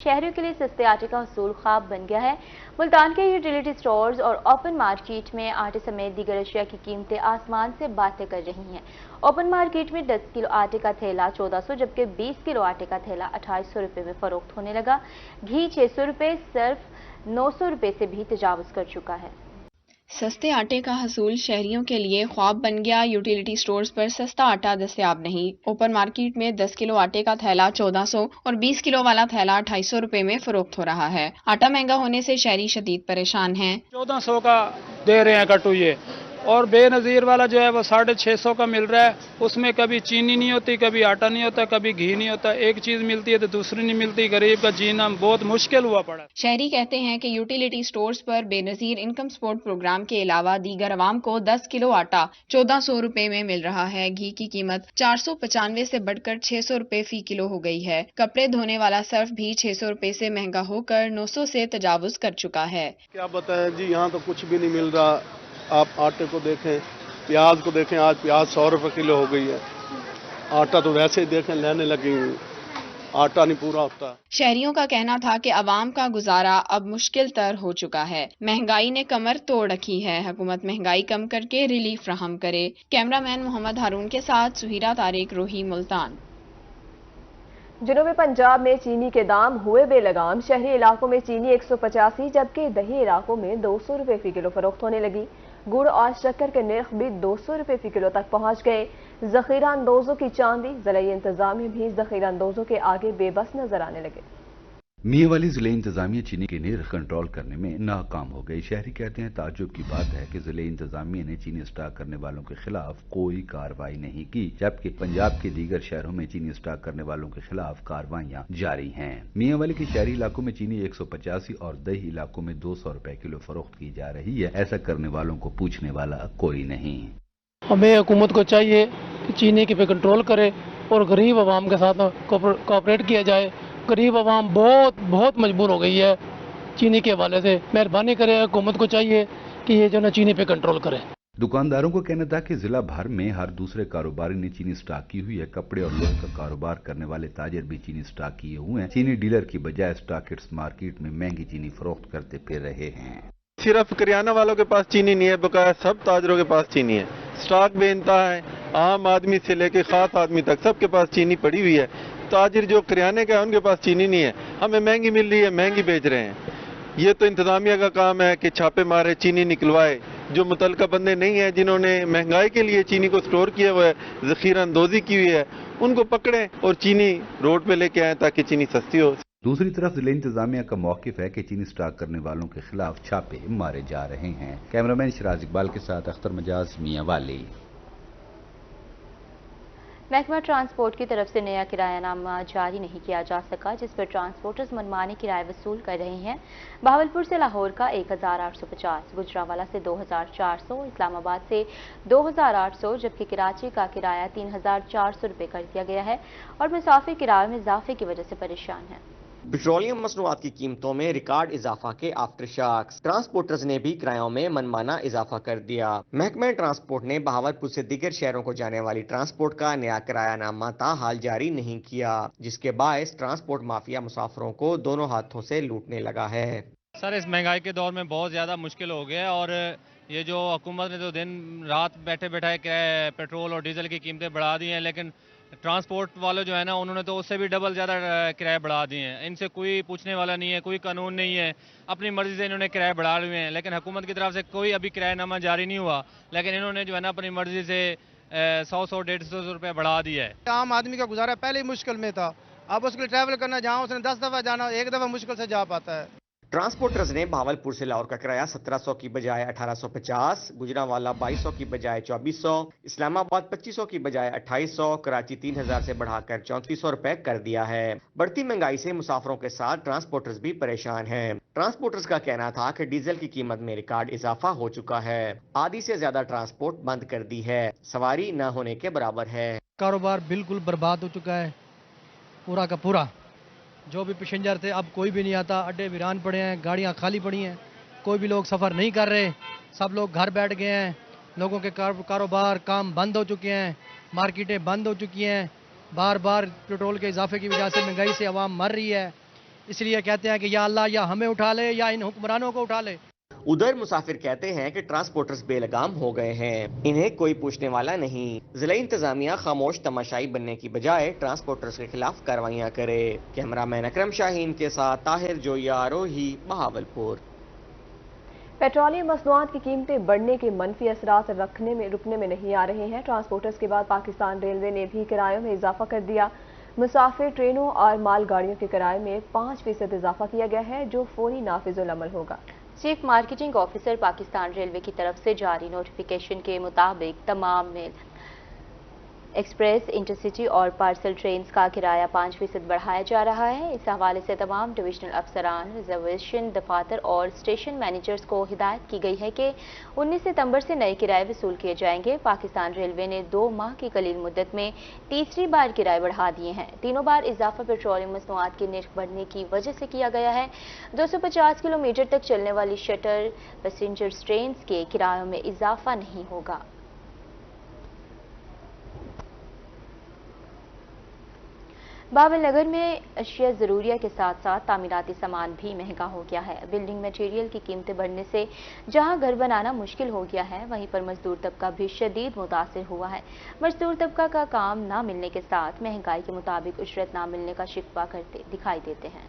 शहरियों के लिए सस्ते आटे का हसूल ख्वाब बन गया है। मुल्तान के यूटिलिटी स्टोर्स और ओपन मार्केट में आटे समेत दीगर अशिया की कीमतें आसमान से बातें कर रही हैं। ओपन मार्केट में 10 किलो आटे का थैला 1400 जबकि 20 किलो आटे का थैला 2800 रुपये में फरोख्त होने लगा। घी 600 रुपये सिर्फ 900 रुपये से भी तजावुज कर चुका है। सस्ते आटे का हसूल शहरियों के लिए ख्वाब बन गया। यूटिलिटी स्टोर्स पर सस्ता आटा दस्तयाब नहीं। ओपन मार्केट में 10 किलो आटे का थैला 1400 और 20 किलो वाला थैला 2800 रुपए में फरोख्त हो रहा है। आटा महंगा होने से शहरी शदीद परेशान हैं। 1400 का दे रहे हैं कट्टू ये, और बेनज़ीर वाला जो है वो 650 का मिल रहा है। उसमें कभी चीनी नहीं होती, कभी आटा नहीं होता, कभी घी नहीं होता। एक चीज मिलती है तो दूसरी नहीं मिलती। गरीब का जीना बहुत मुश्किल हुआ पड़ा। शहरी कहते हैं कि यूटिलिटी स्टोर्स पर बेनजीर इनकम सपोर्ट प्रोग्राम के अलावा दीगर अवाम को 10 किलो आटा 1400 रुपए में मिल रहा है। घी की कीमत 495 से बढ़कर 600 रुपए फी किलो हो गई है। कपड़े धोने वाला सर्फ भी 600 रुपए से महंगा होकर 900 से तजावुज कर चुका है। क्या बताएं जी, यहाँ तो कुछ भी नहीं मिल रहा। आप आटे को देखें, प्याज को देखें, आज प्याज 100 रुपए किलो हो गई है। आटा तो वैसे ही देखें लेने लगी हुई, आटा नहीं पूरा होता। शहरियों का कहना था कि अवाम का गुजारा अब मुश्किल तर हो चुका है। महंगाई ने कमर तोड़ रखी है। हुकूमत महंगाई कम करके रिलीफ फ्राहम करे। कैमरामैन मोहम्मद हारून के साथ सुहीरा तारिक, रोही, मुल्तान। जनूबी पंजाब में चीनी के दाम हुए बेलगाम। शहरी इलाकों में चीनी 185 जबकि दही इलाकों में 200 रुपए फी किलो फरोख्त होने लगी। गुड़ और शक्कर के नर्ख भी 200 रुपए फी किलो तक पहुंच गए। जखीरा अंदोजों की चांदी, ज़िला इंतजामिया भी जखीरा अंदोजों के आगे बेबस नजर आने लगे। मियांवाली जिले इंतजामिया चीनी की निर्ख कंट्रोल करने में नाकाम हो गई। शहरी कहते हैं ताज्जुब की बात है कि जिले इंतजामिया ने चीनी स्टॉक करने वालों के खिलाफ कोई कार्रवाई नहीं की, जबकि पंजाब के दीगर शहरों में चीनी स्टॉक करने वालों के खिलाफ कार्रवाइयां जारी हैं। मियांवाली के शहरी इलाकों में चीनी 185 और दही इलाकों में 200 रुपए किलो फरोख्त की जा रही है। ऐसा करने वालों को पूछने वाला कोई नहीं। हमें हुकूमत को चाहिए कि चीनी पे कंट्रोल करे और गरीब आवाम के साथ कोऑपरेट किया जाए। गरीब आवाम बहुत मजबूर हो गई है चीनी के हवाले से। मेहरबानी करे, हुकूमत को चाहिए कि ये जो ना चीनी पे कंट्रोल करे। दुकानदारों को कहना था कि जिला भर में हर दूसरे कारोबारी ने चीनी स्टॉक की हुई है। कपड़े और लोहे का कारोबार करने वाले ताजर भी चीनी स्टॉक किए हुए हैं। चीनी डीलर की बजाय स्टॉकिस्ट मार्केट में महंगी चीनी फरोख्त करते फिर रहे हैं। सिर्फ करियाना वालों के पास चीनी नहीं है, बकाया सब ताजरों के पास चीनी है। स्टॉक बेनता है, आम आदमी से लेके खास आदमी तक सबके पास चीनी पड़ी हुई है। ताजिर जो करियाने का है उनके पास चीनी नहीं है। हमें महंगी मिल रही है, महंगी बेच रहे हैं। ये तो इंतजामिया का काम है कि छापे मारे, चीनी निकलवाए। जो मुतलका बंदे नहीं है जिन्होंने महंगाई के लिए चीनी को स्टोर किया हुआ है, जखीरा अंदोजी की हुई है, उनको पकड़ें और चीनी रोड पे लेके आए ताकि चीनी सस्ती हो। दूसरी तरफ जिले इंतजामिया का मौकिफ है कि चीनी स्टॉक करने वालों के खिलाफ छापे मारे जा रहे हैं। कैमरामैन शराज इकबाल के साथ अख्तर मजाज, मियांवाली। महकमा ट्रांसपोर्ट की तरफ से नया किरायानामा जारी नहीं किया जा सका, जिस पर ट्रांसपोर्टर्स मनमानी किराए वसूल कर रहे हैं। बहावलपुर से लाहौर का 1850, गुजरांवाला से 2400, इस्लामाबाद से 2800 जबकि कराची का किराया 3400 रुपये कर दिया गया है और मुसाफिर किराए में इजाफे की वजह से परेशान है। पेट्रोलियम मसनूआत की कीमतों में रिकॉर्ड इजाफा के आफ्टर शॉक्स। ट्रांसपोर्टर्स ने भी किरायों में मनमाना इजाफा कर दिया। महकमा ट्रांसपोर्ट ने बहावलपुर से दीगर शहरों को जाने वाली ट्रांसपोर्ट का नया किरायानामा ताहाल जारी नहीं किया, जिसके बायस ट्रांसपोर्ट माफिया मुसाफिरों को दोनों हाथों से लूटने लगा है। सर, इस महंगाई के दौर में बहुत ज़्यादा मुश्किल हो गया है और ये जो हुकूमत ने तो दिन रात बैठे बैठाए पेट्रोल और डीजल की कीमतें बढ़ा दी हैं, लेकिन ट्रांसपोर्ट वाले जो है ना उन्होंने तो उससे भी डबल ज़्यादा किराए बढ़ा दिए हैं। इनसे कोई पूछने वाला नहीं है, कोई कानून नहीं है, अपनी मर्जी से इन्होंने किराए बढ़ा लिए हैं। लेकिन हुकूमत की तरफ से कोई अभी किरायानामा जारी नहीं हुआ, लेकिन इन्होंने जो है ना अपनी मर्जी से 100-150 रुपये बढ़ा दिया है। आम आदमी का गुजारा पहले ही मुश्किल में था, अब उसके लिए ट्रैवल करना, जहाँ उसने 10 दफ़ा जाना, एक दफ़ा मुश्किल से जा पाता है। ट्रांसपोर्टर्स ने बहावलपुर से लाहौर का किराया 1700 की बजाय 1850, गुजरांवाला 2200 की बजाय 2400, इस्लामाबाद 2500 की बजाय 2800, कराची 3000 से बढ़ाकर 3400 रुपए कर दिया है। बढ़ती महंगाई से मुसाफिरों के साथ ट्रांसपोर्टर्स भी परेशान हैं। ट्रांसपोर्टर्स का कहना था कि डीजल की कीमत में रिकॉर्ड इजाफा हो चुका है। आधी से ज्यादा ट्रांसपोर्ट बंद कर दी है, सवारी न होने के बराबर है। कारोबार बिल्कुल बर्बाद हो चुका है, पूरा का पूरा। जो भी पैसेंजर थे अब कोई भी नहीं आता, अड्डे वीरान पड़े हैं, गाड़ियां खाली पड़ी हैं, कोई भी लोग सफ़र नहीं कर रहे, सब लोग घर बैठ गए हैं। लोगों के कारोबार काम बंद हो चुके हैं, मार्केटें बंद हो चुकी हैं। बार बार पेट्रोल के इजाफे की वजह से महंगाई से आवाम मर रही है। اس لیے کہتے ہیں کہ یا اللہ یا ہمیں اٹھا لے یا ان حکمرانوں کو اٹھا لے۔ ادھر مسافر کہتے ہیں کہ ٹرانسپورٹرز بے لگام ہو گئے ہیں، انہیں کوئی پوچھنے والا نہیں۔ ضلع انتظامیہ خاموش تماشائی بننے کی بجائے ٹرانسپورٹرز کے خلاف کارروائیاں کرے۔ کیمرہ مین اکرم شاہین کے ساتھ طاہر جویا، روہی، بہاولپور۔ پیٹرولیم مصنوعات کی قیمتیں بڑھنے کے منفی اثرات رکنے میں نہیں آ رہے ہیں۔ ٹرانسپورٹرز کے بعد پاکستان ریلوے نے بھی کرایوں میں اضافہ کر دیا۔ مسافر ٹرینوں اور مال گاڑیوں کے کرائے میں 5% اضافہ کیا گیا ہے، جو فوری نافذ العمل ہوگا۔ Chief marketing officer Pakistan railway کی طرف سے جاری نوٹیفیکیشن کے مطابق تمام میل ایکسپریس، انٹرسٹی اور پارسل ٹرینز کا کرایہ 5% بڑھایا جا رہا ہے۔ اس حوالے سے تمام ڈویژنل افسران، ریزرویشن دفاتر اور اسٹیشن مینیجرز کو ہدایت کی گئی ہے کہ 19 ستمبر سے نئے کرائے وصول کیے جائیں گے۔ پاکستان ریلوے نے 2 ماہ کی قلیل مدت میں تیسری بار کرائے بڑھا دیے ہیں۔ تینوں بار اضافہ پیٹرولیم مصنوعات کے نرخ بڑھنے کی وجہ سے کیا گیا ہے۔ 250 کلومیٹر تک چلنے والی شٹر پیسنجر ٹرینز کے کرایوں میں اضافہ نہیں ہوگا۔ بابل نگر میں اشیاء ضروریہ کے ساتھ ساتھ تعمیراتی سامان بھی مہنگا ہو گیا ہے۔ بلڈنگ میٹیریل کی قیمتیں بڑھنے سے جہاں گھر بنانا مشکل ہو گیا ہے، وہیں پر مزدور طبقہ بھی شدید متاثر ہوا ہے۔ مزدور طبقہ کا کام نہ ملنے کے ساتھ مہنگائی کے مطابق اجرت نہ ملنے کا شکوہ کرتے دکھائی دیتے ہیں۔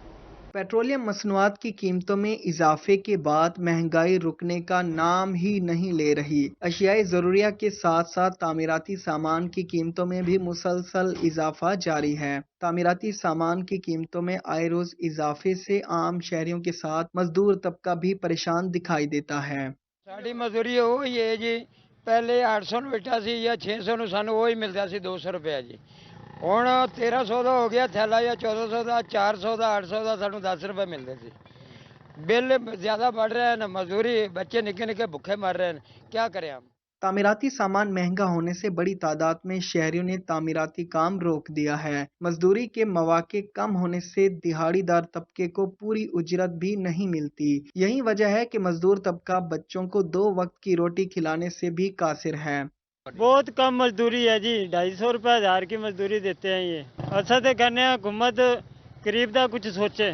پیٹرولیم مصنوعات کی قیمتوں میں اضافے کے بعد مہنگائی رکنے کا نام ہی نہیں لے رہی۔ اشیاء ضروریہ کے ساتھ ساتھ تعمیراتی سامان کی قیمتوں میں بھی مسلسل اضافہ جاری ہے۔ تعمیراتی سامان کی قیمتوں میں آئے روز اضافے سے عام شہریوں کے ساتھ مزدور طبقہ بھی پریشان دکھائی دیتا ہے۔ ساڑی مزدوری وہی ہے جی، پہلے 800 بیٹھا سی یا 600 نو سانو وہی ملتا سی 200 روپیہ جی، ہوں 1300 کا ہو گیا تھیلا یا 1400 کا، 400 کا، 800 کا، سانو 10 روپے ملتے تھے۔ بل زیادہ بڑھ رہے ہیں، مزدوری بچے نکے نکے بھوکے مر رہے ہیں، کیا کریں ہم؟ تعمیراتی سامان مہنگا ہونے سے بڑی تعداد میں شہریوں نے تعمیراتی کام روک دیا ہے۔ مزدوری کے مواقع کم ہونے سے دہاڑی دار طبقے کو پوری اجرت بھی نہیں ملتی۔ یہی وجہ ہے کہ مزدور طبقہ بچوں کو 2 وقت کی روٹی کھلانے سے بھی قاصر ہے۔ بہت کم مزدوری ہے جی، 250 روپے 1000 کی مزدوری دیتے ہیں یہ۔ اصل تو کہنے ہیں حکومت قریب دا کچھ سوچے۔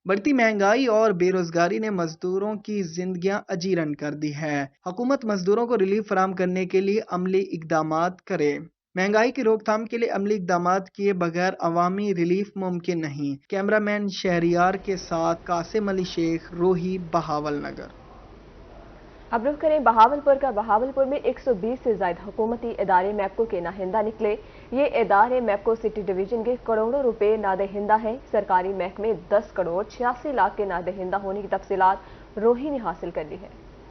بڑھتی مہنگائی اور بے روزگاری نے مزدوروں کی زندگیاں اجیرن کر دی ہے۔ حکومت مزدوروں کو ریلیف فراہم کرنے کے لیے عملی اقدامات کرے۔ مہنگائی کی روک تھام کے لیے عملی اقدامات کیے بغیر عوامی ریلیف ممکن نہیں۔ کیمرہ مین شہریار کے ساتھ قاسم علی شیخ، روہی، بہاول نگر۔ اب رخ کریں بہاولپور کا۔ بہاولپور میں 120 سے زائد حکومتی ادارے میپکو کے ناہندہ نکلے۔ یہ ادارے میپکو سٹی ڈویژن کے کروڑوں روپے نادہندہ ہیں۔ سرکاری محکمے 10 کروڑ 86 لاکھ کے نادہندہ ہونے کی تفصیلات روہی نے حاصل کر لی ہے۔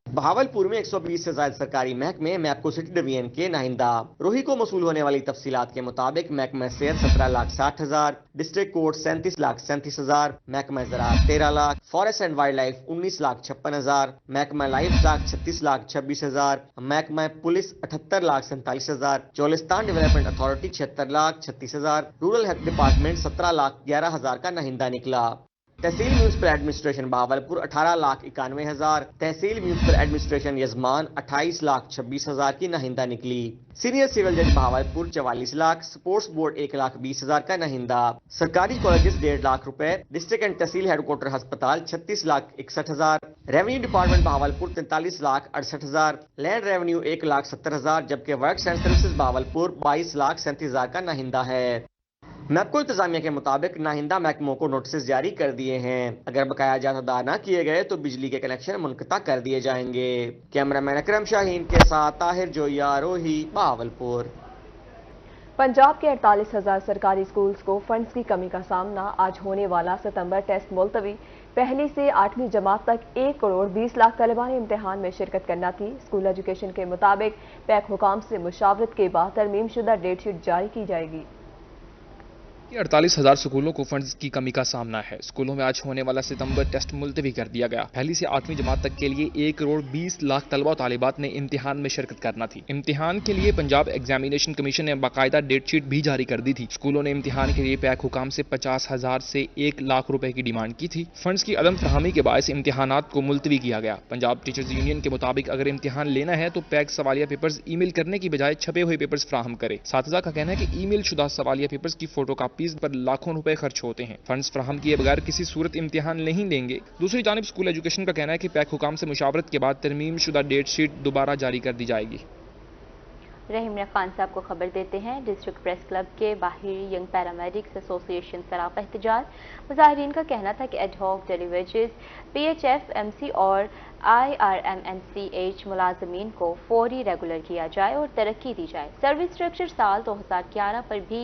بہاولپور میں 120 سے زائد سرکاری محکمے میپکو سٹی ڈویژن کے ناہندہ۔ روہی کو موصول ہونے والی تفصیلات کے مطابق محکمہ صحت 17,60,000، ڈسٹرکٹ کورٹ 37,37,000، محکمہ زراعت 13 lakh, forest and wild life 19,56,000، محکمہ لائف اسٹاک 36,26,000، محکمہ police 78,47,000، Cholistan development authority 76,36,000، rural health department 17,11,000 کا ناہندہ نکلا۔ Tehsil municipal administration Bahawalpur 18,91,000، tehsil municipal administration Yazman 28,26,000 کی ناہندہ نکلی۔ سینئر سول جج بہاولپور 44 لاکھ، سپورٹس بورڈ 1,20,000 کا ناہندہ۔ سرکاری کالجز 1.5 لاکھ روپے، district and tehsil head quarter ہسپتال 36,61,000، revenue department Bahawalpur 43,68,000، land revenue 1,70,000، جبکہ ورکس اینڈ سروسز بہاولپور 22,37,000 کا ناہندہ ہے۔ میپکو انتظامیہ کے مطابق ناہندہ محکموں کو نوٹسز جاری کر دیے ہیں۔ اگر بقایا جات ادا نہ کیے گئے تو بجلی کے کنیکشن منقطع کر دیے جائیں گے۔ کیمرہ مین اکرم شاہین کے ساتھ طاہر جویا، روہی، بہاولپور۔ پنجاب کے 48,000 سرکاری اسکولز کو فنڈز کی کمی کا سامنا۔ آج ہونے والا ستمبر ٹیسٹ ملتوی۔ پہلی سے 8ویں جماعت تک 1 کروڑ 20 لاکھ طلباء نے امتحان میں شرکت کرنا تھی۔ اسکول ایجوکیشن کے مطابق پیک حکام سے مشاورت کے بعد ترمیم شدہ ڈیٹ شیٹ جاری کی جائے گی۔ 48,000 اسکولوں کو فنڈز کی کمی کا سامنا ہے۔ اسکولوں میں آج ہونے والا ستمبر ٹیسٹ ملتوی کر دیا گیا۔ پہلی سے 8ویں جماعت تک کے لیے 1 کروڑ 20 لاکھ طلباء و طالبات نے امتحان میں شرکت کرنا تھی۔ امتحان کے لیے پنجاب ایگزامینیشن کمیشن نے باقاعدہ ڈیٹ شیٹ بھی جاری کر دی تھی۔ اسکولوں نے امتحان کے لیے پیک حکام سے 50,000 سے 1 لاکھ روپے کی ڈیمانڈ کی تھی۔ فنڈز کی عدم فراہمی کے باعث امتحانات کو ملتوی کیا گیا۔ پنجاب ٹیچرز یونین کے مطابق اگر امتحان لینا ہے تو پیک سوالیہ پیپرز ای میل کرنے کی بجائے چھپے ہوئے پیپرز فراہم کرے۔ اساتذہ کا کہنا ہے کہ ای میل شدہ سوالیہ پیپرز کی فوٹو کاپی फीस पर लाखों रुपए खर्च होते हैं। फंड्स फराहम किए बगैर किसी सूरत इम्तिहान नहीं लेंगे। दूसरी जानिब स्कूल एजुकेशन का कहना है कि पैक हुकाम से मुशावरत के बाद तरमीम शुदा डेट शीट दोबारा जारी कर दी जाएगी। रहीम खान साहब को खबर देते हैं। डिस्ट्रिक्ट प्रेस क्लब के बाहर यंग पैरामेडिक्स एसोसिएशन सरापा एहतजाज। मुजाहिरीन का कहना था कि एडहॉक डेलीवेजेस PHF MC और IRMNCH मुलाजमीन को फौरी रेगुलर किया जाए और तरक्की दी जाए। सर्विस स्ट्रक्चर साल 2011 पर भी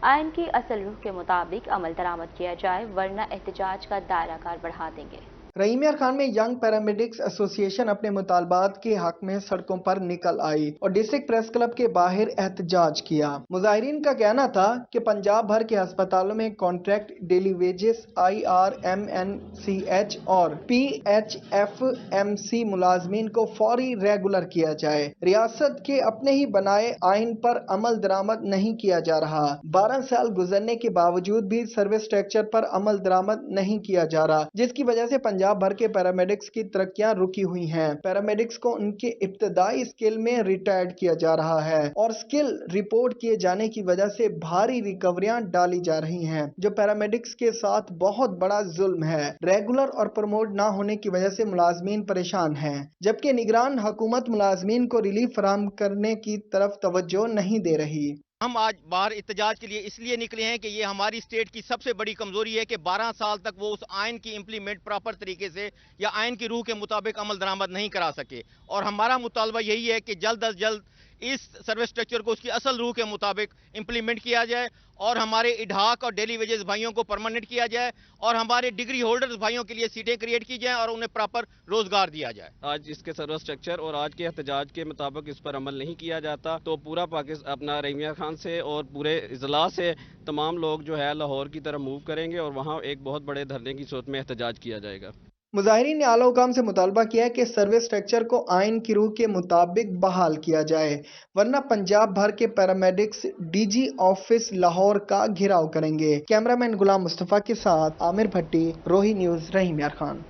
आइन की असल रूह के मुताबिक अमल दरामद किया जाए, वरना एहतजाज का दायरा कार बढ़ा देंगे। रहीम खान में यंग पैरामेडिक्स एसोसिएशन अपने मुतालबात के हक में सड़कों पर निकल आई और डिस्ट्रिक्ट प्रेस क्लब के बाहर एहतजाज किया। मुजाहिरीन का कहना था कि पंजाब भर के अस्पतालों में कॉन्ट्रैक्ट डेली वेजेस IRMNCH और PHF MC मुलाजमीन को फौरी रेगुलर किया जाए। रियासत के अपने ही बनाए आइन पर अमल दरामद नहीं किया जा रहा। 12 साल गुजरने के बावजूद भी सर्विस स्ट्रक्चर पर अमल दरामद नहीं किया जा रहा, जिसकी वजह से पंजाब भर के पैरामेडिक्स की तरक्कियां रुकी हुई हैं। पैरामेडिक्स को उनके इब्तदाई स्किल में रिटायर्ड किया जा रहा है और स्किल रिपोर्ट किए जाने की वजह से भारी रिकवरियां डाली जा रही हैं, जो पैरामेडिक्स के साथ बहुत बड़ा जुल्म है। रेगुलर और प्रमोट ना होने की वजह से मुलाजमीन परेशान हैं, जबकि निगरान हुकूमत मुलाजमीन को रिलीफ फराहम करने की तरफ तवज्जो नहीं दे रही। हम आज बाहर इत्तेजाज के लिए इसलिए निकले हैं कि ये हमारी स्टेट की सबसे बड़ी कमजोरी है कि 12 साल तक वो उस आइन की इम्प्लीमेंट प्रॉपर तरीके से या आइन की रूह के मुताबिक अमल दरामद नहीं करा सके। और हमारा मुतालबा यही है कि जल्द अज जल्द इस सर्विस स्ट्रक्चर को उसकी असल रूह के मुताबिक इम्प्लीमेंट किया जाए और हमारे इडहाक और डेली वेजेस भाइयों को परमानेंट किया जाए और हमारे डिग्री होल्डर्स भाइयों के लिए सीटें क्रिएट की जाएं और उन्हें प्रॉपर रोजगार दिया जाए। आज इसके सर्विस स्ट्रक्चर और आज के एहतजाज के मुताबिक इस पर अमल नहीं किया जाता तो पूरा पाकिस्तान अपना रहीम खान से और पूरे इजला से तमाम लोग जो है लाहौर की तरफ मूव करेंगे और वहाँ एक बहुत बड़े धरने की सूरत में एहतजाज किया जाएगा। मुजाहिरीन ने आला हुकाम से मुतालबा किया कि सर्विस स्ट्रक्चर को आइन की रूह के मुताबिक बहाल किया जाए, वरना पंजाब भर के पैरामेडिक्स DG ऑफिस लाहौर का घेराव करेंगे। कैमरामैन गुलाम मुस्तफ़ा के साथ आमिर भट्टी, रोही न्यूज़, रहीम यार खान।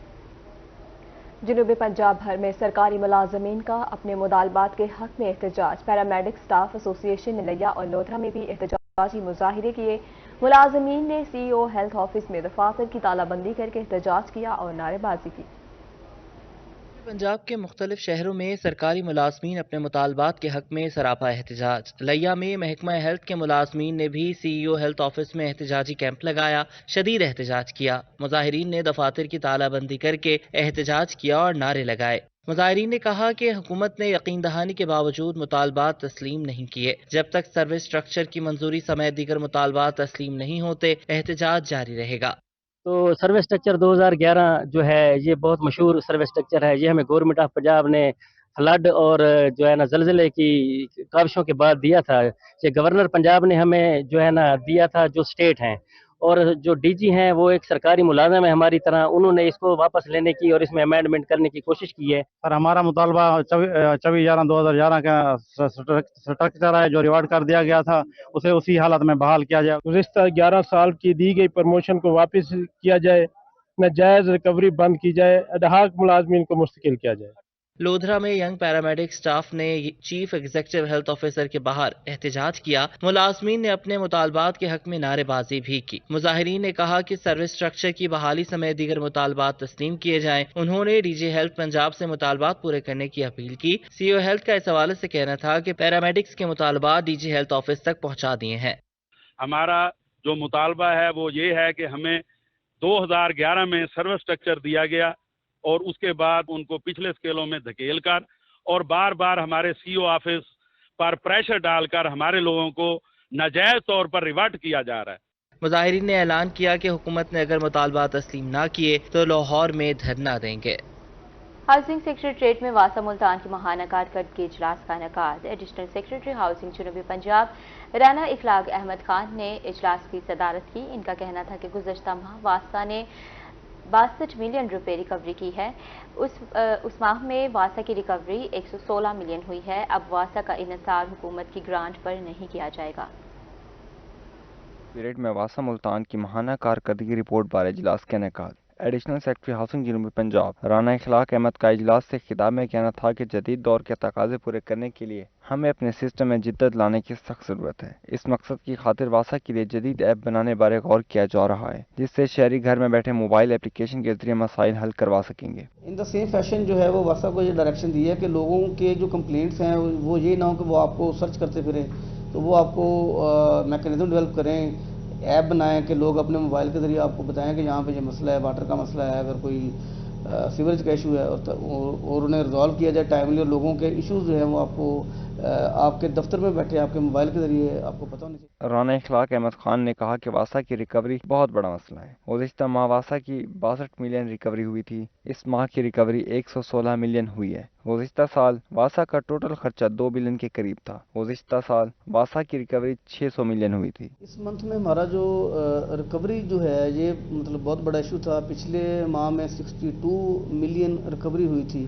जनूबी पंजाब भर में सरकारी मुलाजमीन का अपने मुतालबात के हक में एहतजाज। पैरामेडिक स्टाफ एसोसिएशन ने लिया और लोधरा में भी एहतजाजी मुजाहिरे किए। मुलाजमीन ने CEO हेल्थ ऑफिस में दफातर की तालाबंदी करके एहतजाज किया और नारेबाजी की। पंजाब के मुख्तलिफ शहरों में सरकारी मुलाजमीन अपने मुतालबात के हक में सरापा एहतजाज। लिया में महकमा हेल्थ के मुलाजमीन ने भी CEO हेल्थ ऑफिस में एहतजाजी कैंप लगाया, शदीद एहतजाज किया। मुजाहिरीन ने दफातर की तालाबंदी करके एहतजाज किया और नारे लगाए। मुजाहिरीन ने कहा कि हुकूमत ने यकीन दहानी के बावजूद मुतालबात तस्लीम नहीं किए। जब तक सर्विस स्ट्रक्चर की मंजूरी समेत दीगर मुतालबात तस्लीम नहीं होते, एहतजाज जारी रहेगा। तो सर्विस स्ट्रक्चर 2011 जो है ये बहुत मशहूर सर्विस स्ट्रक्चर है। ये हमें गवर्नमेंट ऑफ पंजाब ने फ्लड और जो है ना ज़लज़ले की काविशों के बाद दिया था। ये गवर्नर पंजाब ने हमें जो है ना दिया था, जो स्टेट हैं और जो DG हैं वो एक सरकारी मुलाजिम है हमारी तरह, उन्होंने इसको वापस लेने की और इसमें अमेंडमेंट करने की कोशिश की है। और हमारा मुतालबा 24/11/2011 का स्ट्रक्चर है जो रिवार्ड कर दिया गया था, उसे उसी हालत में बहाल किया जाए। गुज़िश्ता 11 साल की दी गई प्रमोशन को वापस किया जाए, नाजायज रिकवरी बंद की जाए, अडहाक मुलाजमीन को मुस्तकिल किया जाए। लोधरा में यंग पैरामेडिक स्टाफ ने चीफ एग्जीक्यूटिव हेल्थ ऑफिसर के बाहर एहतजाज किया। मुलाजमीन ने अपने मुतालबात के हक में नारेबाजी भी की। मुजाहिरीन ने कहा कि सर्विस स्ट्रक्चर की बहाली समेत दीगर मुतालबात तस्लीम किए जाएं। उन्होंने DG हेल्थ पंजाब से मुतालबात पूरे करने की अपील की। CEO हेल्थ का इस हवाले से कहना था कि पैरामेडिक्स के मुतालबात DG हेल्थ ऑफिस तक पहुँचा दिए हैं। हमारा जो मुतालबा है वो ये है कि हमें 2011 में सर्विस स्ट्रक्चर दिया गया और उसके बाद उनको पिछले स्केलों में धकेल कर और बार बार हमारे CEO ऑफिस पर प्रेशर डालकर हमारे लोगों को नाजायज तौर पर रिवर्ट किया जा रहा है। मुजाहिरीन ने ऐलान किया कि हुकूमत ने अगर मुतालबात तस्लीम ना किए तो लाहौर में धरना देंगे। हाउसिंग सेक्रेटरीट में वासा मुल्तान की माहाना कारकर्दगी के इजलास का इनेकाद। एडिशनल सेक्रेटरी हाउसिंग जनूबी पंजाब राना इखलाक अहमद खान ने इजलास की सदारत की। इनका कहना था कि गुज़श्ता माह वासा ने 62 मिलियन रुपए रिकवरी की है। उस माह में वासा की रिकवरी 116 मिलियन हुई है। अब वासा का इन्हिसार हुकूमत की ग्रांट पर नहीं किया जाएगा। पीरियड में वासा मुल्तान की माहाना कारकर्दगी रिपोर्ट बारे इजलास का इनेकाद। ایڈیشنل سیکرٹری ہاؤسنگ جنوبی پنجاب رانا اخلاق احمد کا اجلاس سے خطاب میں کہنا تھا کہ جدید دور کے تقاضے پورے کرنے کے لیے ہمیں اپنے سسٹم میں جدت لانے کی سخت ضرورت ہے۔ اس مقصد کی خاطر واسا کے لیے جدید ایپ بنانے بارے غور کیا جا رہا ہے، جس سے شہری گھر میں بیٹھے موبائل اپلیکیشن کے ذریعے مسائل حل کروا سکیں گے۔ ان دا سیم فیشن جو ہے وہ واسا کو یہ ڈائریکشن دی ہے کہ لوگوں کے جو کمپلینٹس ہیں وہ یہ نہ ہو کہ وہ آپ کو سرچ کرتے پھریں، تو وہ آپ کو میکینزم ڈیولپ کریں، ایپ بنائیں کہ لوگ اپنے موبائل کے ذریعے آپ کو بتائیں کہ یہاں پہ یہ مسئلہ ہے، واٹر کا مسئلہ ہے، اگر کوئی سیوریج کا ایشو ہے اور انہیں ریزالو کیا جائے ٹائملی، اور لوگوں کے ایشوز جو ہیں وہ آپ کو آپ کے دفتر میں بیٹھے آپ کے موبائل کے ذریعے آپ کو پتہ ہونا چاہیے۔ رانا اخلاق احمد خان نے کہا کہ واسا کی ریکوری بہت بڑا مسئلہ ہے۔ گزشتہ ماہ واسا کی 62 ملین ریکوری ہوئی تھی، اس ماہ کی ریکوری 116 ملین ہوئی ہے۔ گزشتہ سال واسا کا ٹوٹل خرچہ 2 بلین کے قریب تھا۔ گزشتہ سال واسا کی ریکوری 600 ملین ہوئی تھی۔ اس منتھ میں ہمارا جو ریکوری جو ہے یہ مطلب بہت بڑا ایشو تھا۔ پچھلے ماہ میں 62 ملین ریکوری ہوئی تھی،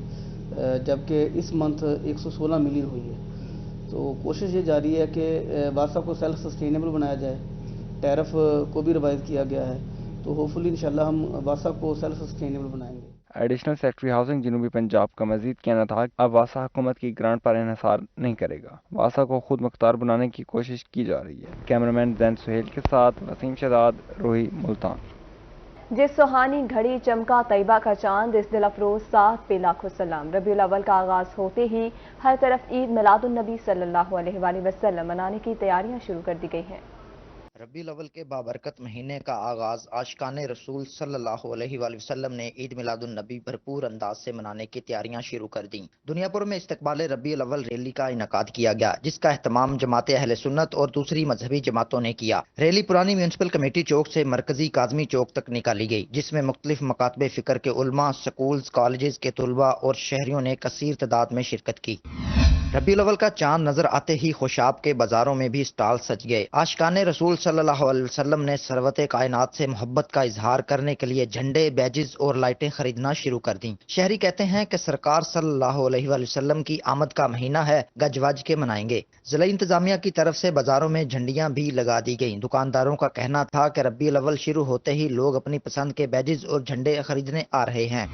جبکہ اس منتھ 116 ملین ہوئی ہے۔ تو کوشش یہ جاری ہے کہ واسا کو سیلف سسٹینیبل بنایا جائے، ٹیرف کو بھی ریوائز کیا گیا ہے، تو ہوپفلی انشاءاللہ ہم واسا کو سیلف سسٹینیبل بنائیں گے۔ ایڈیشنل سیکرٹری ہاؤسنگ جنوبی پنجاب کا مزید کہنا تھا کہ اب واسا حکومت کی گرانٹ پر انحصار نہیں کرے گا، واسا کو خود مختار بنانے کی کوشش کی جا رہی ہے۔ کیمرامین زین سہیل کے ساتھ وسیم شہزاد، روہی، ملتان۔ جس سہانی گھڑی چمکا طیبہ کا چاند، اس دل افروز ساتھ پہ لاکھوں سلام۔ ربیع الاول کا آغاز ہوتے ہی ہر طرف عید میلاد النبی صلی اللہ علیہ وآلہ وسلم منانے کی تیاریاں شروع کر دی گئی ہیں۔ ربیع الاول کے بابرکت مہینے کا آغاز عاشقان رسول صلی اللہ علیہ وآلہ وسلم نے عید میلاد النبی بھرپور انداز سے منانے کی تیاریاں شروع کر دیں۔ دنیا پور میں استقبال ربیع الاول ریلی کا انعقاد کیا گیا، جس کا اہتمام جماعت اہل سنت اور دوسری مذہبی جماعتوں نے کیا۔ ریلی پرانی میونسپل کمیٹی چوک سے مرکزی کاظمی چوک تک نکالی گئی، جس میں مختلف مکاتب فکر کے علماء، سکولز، کالجز کے طلباء اور شہریوں نے کثیر تعداد میں شرکت کی۔ ربیع الاول کا چاند نظر آتے ہی خوشاب کے بازاروں میں بھی اسٹال سج گئے۔ عاشقان رسول صلی اللہ علیہ وسلم نے ثروت کائنات سے محبت کا اظہار کرنے کے لیے جھنڈے، بیجز اور لائٹیں خریدنا شروع کر دیں۔ شہری کہتے ہیں کہ سرکار صلی اللہ علیہ وآلہ وسلم کی آمد کا مہینہ ہے، گج وج کے منائیں گے۔ ضلعی انتظامیہ کی طرف سے بازاروں میں جھنڈیاں بھی لگا دی گئیں۔ دکانداروں کا کہنا تھا کہ ربیع الاول شروع ہوتے ہی لوگ اپنی پسند کے بیجز اور جھنڈے خریدنے آ رہے ہیں۔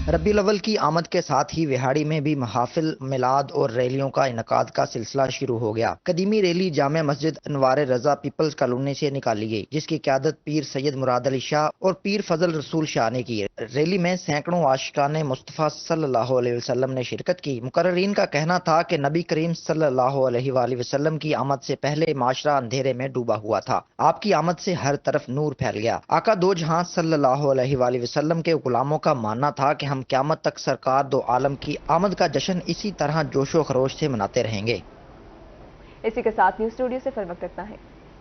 ربیع الاول کی آمد کے ساتھ ہی وہاڑی میں بھی محافل، میلاد اور ریلیوں کا انعقاد کا سلسلہ شروع ہو گیا۔ قدیمی ریلی جامع مسجد انوار رضا پیپلز کالونی سے نکالی گئی، جس کی قیادت پیر سید مراد علی شاہ اور پیر فضل رسول شاہ نے کی۔ ریلی میں سینکڑوں عاشقان مصطفیٰ صلی اللہ علیہ وسلم نے شرکت کی۔ مقررین کا کہنا تھا کہ نبی کریم صلی اللہ علیہ وآلہ وسلم کی آمد سے پہلے معاشرہ اندھیرے میں ڈوبا ہوا تھا، آپ کی آمد سے ہر طرف نور پھیل گیا۔ آقا دو جہاں صلی اللہ علیہ وآلہ وسلم کے غلاموں کا ماننا تھا کہ ہم قیامت تک سرکار دو عالم کی آمد کا جشن اسی طرح جوش و خروش سے مناتے رہیں گے۔ اسی کے ساتھ نیوز اسٹوڈیو سے فی الوقت اتنا ہے۔